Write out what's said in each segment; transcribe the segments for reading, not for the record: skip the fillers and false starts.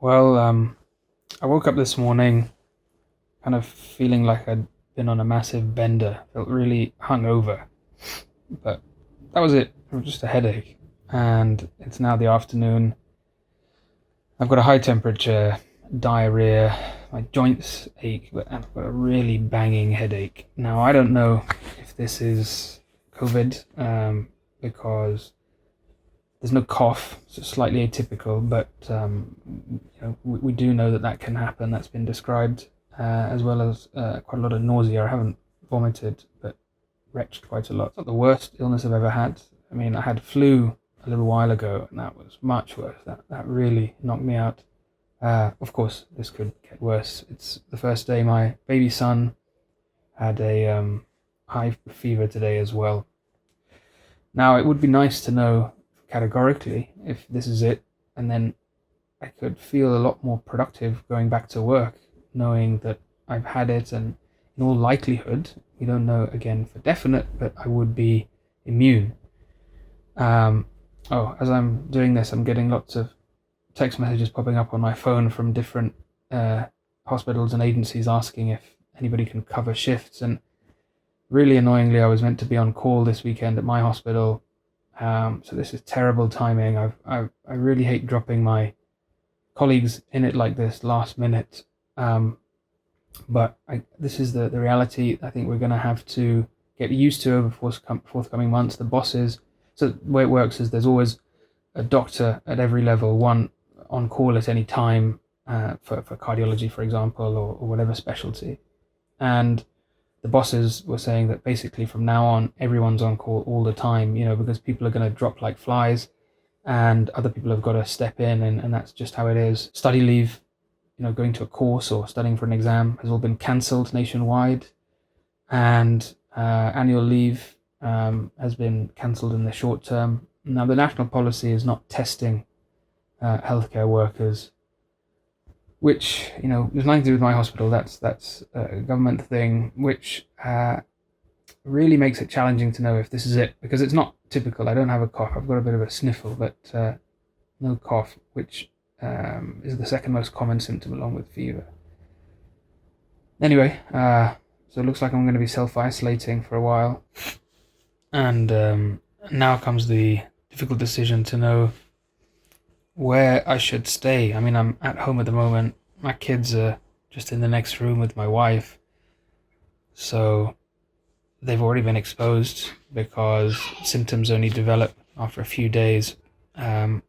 Well, I woke up this morning kind of feeling like I'd been on a massive bender. Felt really hungover, but that was it. It was just a headache. And it's now the afternoon. I've got a high temperature, diarrhea, my joints ache, but I've got a really banging headache. Now, I don't know if this is COVID, because there's no cough, so slightly atypical, but we do know that can happen. That's been described, as well as quite a lot of nausea. I haven't vomited, but retched quite a lot. It's not the worst illness I've ever had. I mean, I had flu a little while ago, and that was much worse. That really knocked me out. Of course, this could get worse. It's the first day my baby son had a high fever today as well. Now, it would be nice to know categorically if this is it, and then I could feel a lot more productive going back to work, knowing that I've had it, and in all likelihood, we don't know again for definite, but I would be immune. As I'm doing this, I'm getting lots of text messages popping up on my phone from different hospitals and agencies asking if anybody can cover shifts, and really annoyingly, I was meant to be on call this weekend at my hospital. So this is terrible timing. I really hate dropping my colleagues in it like this last minute. But this is the reality I think we're going to have to get used to over forthcoming months. The bosses, so the way it works is there's always a doctor at every level, one on call at any time, for cardiology, for example, or whatever specialty. And the bosses were saying that basically from now on, everyone's on call all the time, because people are going to drop like flies and other people have got to step in, and that's just how it is. Study leave, going to a course or studying for an exam has all been cancelled nationwide, and annual leave has been cancelled in the short term. Now, the national policy is not testing healthcare workers, which there's nothing to do with my hospital. That's a government thing, which really makes it challenging to know if this is it, because it's not typical. I don't have a cough. I've got a bit of a sniffle, but no cough, which is the second most common symptom along with fever. Anyway, so it looks like I'm going to be self-isolating for a while, and now comes the difficult decision to know where I should stay. I mean, I'm at home at the moment. My kids are just in the next room with my wife, so they've already been exposed because symptoms only develop after a few days. So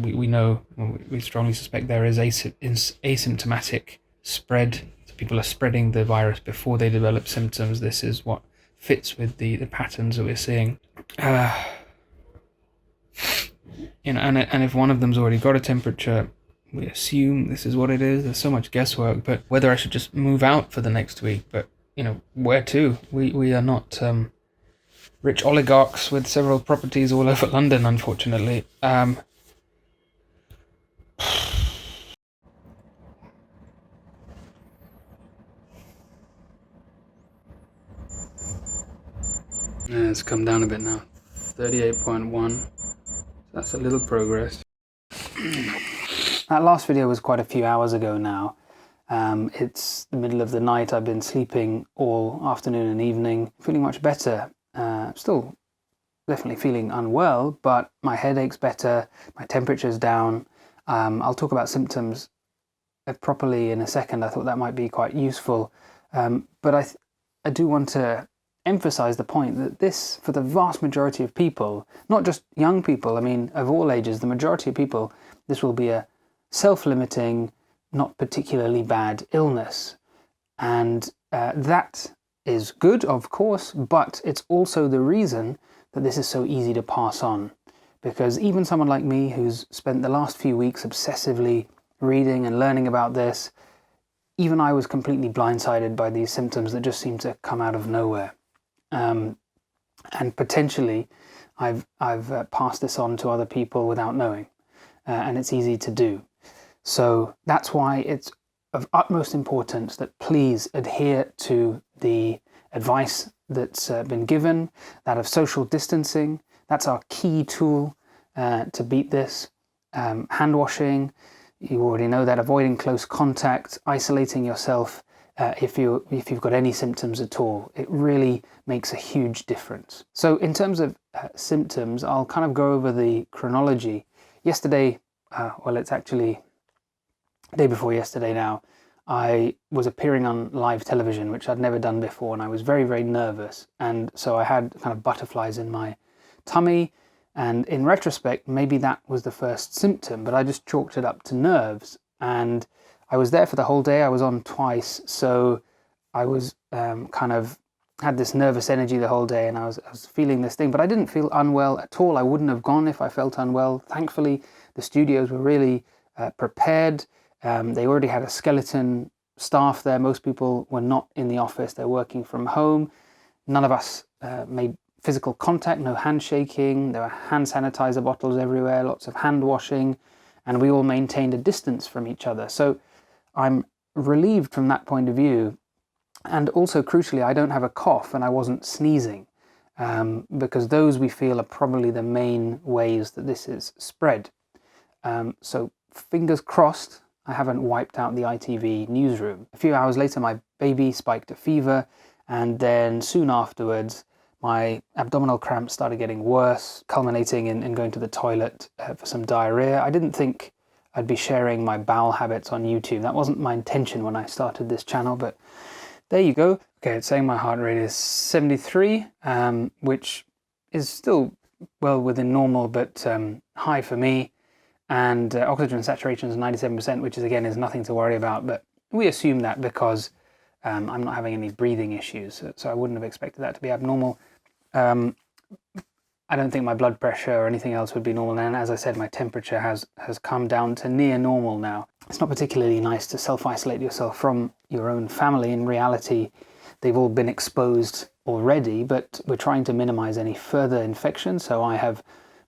we know, we strongly suspect there is asymptomatic spread. So people are spreading the virus before they develop symptoms. This is what fits with the patterns that we're seeing. And if one of them's already got a temperature, we assume this is what it is. There's so much guesswork, but whether I should just move out for the next week, but where to? We are not rich oligarchs with several properties all over London, unfortunately. It's come down a bit now, 38.1. That's a little progress. That last video was quite a few hours ago now. It's the middle of the night. I've been sleeping all afternoon and evening, feeling much better. Still definitely feeling unwell, but my headache's better, my temperature's down. I'll talk about symptoms properly in a second. I thought that might be quite useful. But I do want to emphasize the point that this, for the vast majority of people, not just young people, I mean, of all ages, the majority of people, this will be a self-limiting, not particularly bad illness. And that is good, of course, but it's also the reason that this is so easy to pass on. Because even someone like me, who's spent the last few weeks obsessively reading and learning about this, even I was completely blindsided by these symptoms that just seem to come out of nowhere. And potentially I've passed this on to other people without knowing, and it's easy to do. So that's why it's of utmost importance that please adhere to the advice that's been given, that of social distancing. That's our key tool to beat this. Hand washing, You already know that avoiding close contact, isolating yourself if you've got any symptoms at all, it really makes a huge difference. So in terms of symptoms, I'll kind of go over the chronology. Yesterday, well, it's actually day before yesterday now, I was appearing on live television, which I'd never done before, and I was very, very nervous. And so I had kind of butterflies in my tummy. And in retrospect, maybe that was the first symptom, but I just chalked it up to nerves. And I was there for the whole day. I was on twice. So I was kind of had this nervous energy the whole day, and I was feeling this thing, but I didn't feel unwell at all. I wouldn't have gone if I felt unwell. Thankfully, the studios were really prepared. They already had a skeleton staff there. Most people were not in the office. They're working from home. None of us made physical contact, no handshaking. There were hand sanitizer bottles everywhere, lots of hand washing, and we all maintained a distance from each other. So I'm relieved from that point of view. And also, crucially, I don't have a cough and I wasn't sneezing, because those we feel are probably the main ways that this is spread. So fingers crossed, I haven't wiped out the ITV newsroom. A few hours later, my baby spiked a fever, and then soon afterwards, my abdominal cramps started getting worse, culminating in going to the toilet for some diarrhea. I didn't think I'd be sharing my bowel habits on YouTube. That wasn't my intention when I started this channel, but there you go. Okay, it's saying my heart rate is 73, which is still well within normal, but high for me. And oxygen saturation is 97%, which is nothing to worry about. But we assume that because I'm not having any breathing issues, so I wouldn't have expected that to be abnormal. I don't think my blood pressure or anything else would be normal. And as I said, my temperature has come down to near normal now. It's not particularly nice to self-isolate yourself from your own family. In reality, they've all been exposed already, but we're trying to minimize any further infection. So I have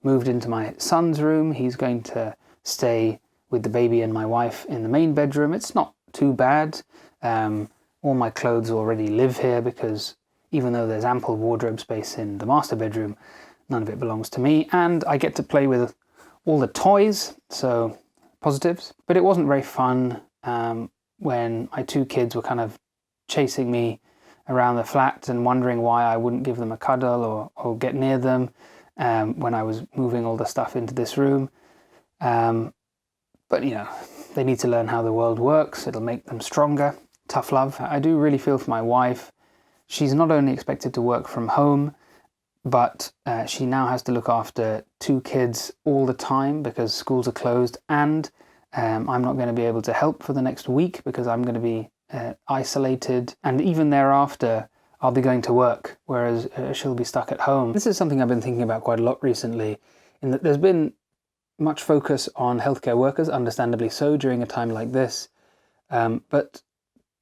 moved into my son's room. He's going to stay with the baby and my wife in the main bedroom. It's not too bad. All my clothes already live here, because even though there's ample wardrobe space in the master bedroom, none of it belongs to me. And I get to play with all the toys, so positives. But it wasn't very fun when my two kids were kind of chasing me around the flat and wondering why I wouldn't give them a cuddle or get near them when I was moving all the stuff into this room. But they need to learn how the world works. It'll make them stronger. Tough love. I do really feel for my wife. She's not only expected to work from home, but she now has to look after two kids all the time because schools are closed, and I'm not going to be able to help for the next week because I'm going to be isolated, and even thereafter I'll be going to work, whereas she'll be stuck at home. This is something I've been thinking about quite a lot recently, in that there's been much focus on healthcare workers, understandably so, during a time like this, but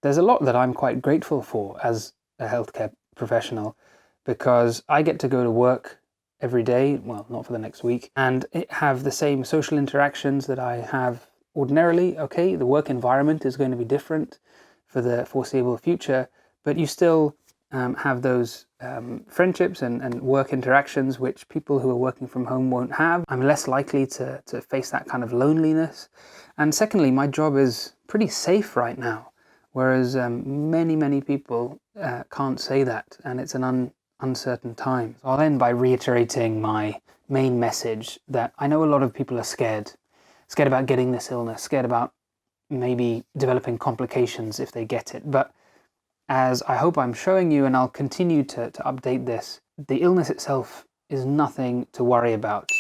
there's a lot that I'm quite grateful for as a healthcare professional, because I get to go to work every day, well, not for the next week, and have the same social interactions that I have ordinarily. Okay, the work environment is going to be different for the foreseeable future, but you still have those friendships and work interactions which people who are working from home won't have. I'm less likely to face that kind of loneliness. And secondly, my job is pretty safe right now, whereas many people can't say that, and it's an uncertain time. So I'll end by reiterating my main message, that I know a lot of people are scared about getting this illness, scared about maybe developing complications if they get it. But as I hope I'm showing you, and I'll continue to update this, the illness itself is nothing to worry about.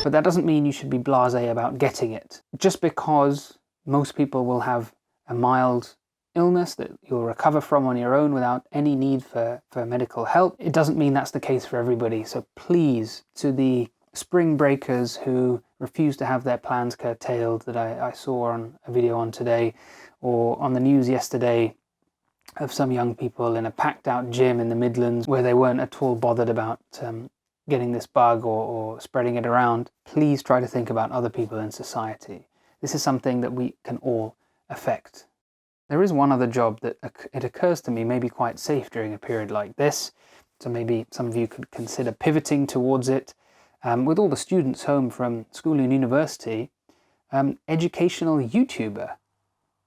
But that doesn't mean you should be blasé about getting it. Just because most people will have a mild illness that you'll recover from on your own without any need for medical help, it doesn't mean that's the case for everybody. So please, to the spring breakers who refuse to have their plans curtailed that I saw on a video on today, or on the news yesterday of some young people in a packed out gym in the Midlands where they weren't at all bothered about getting this bug or spreading it around, please try to think about other people in society. This is something that we can all affect. There is one other job that it occurs to me may be quite safe during a period like this, So maybe some of you could consider pivoting towards it. With all the students home from school and university, educational YouTuber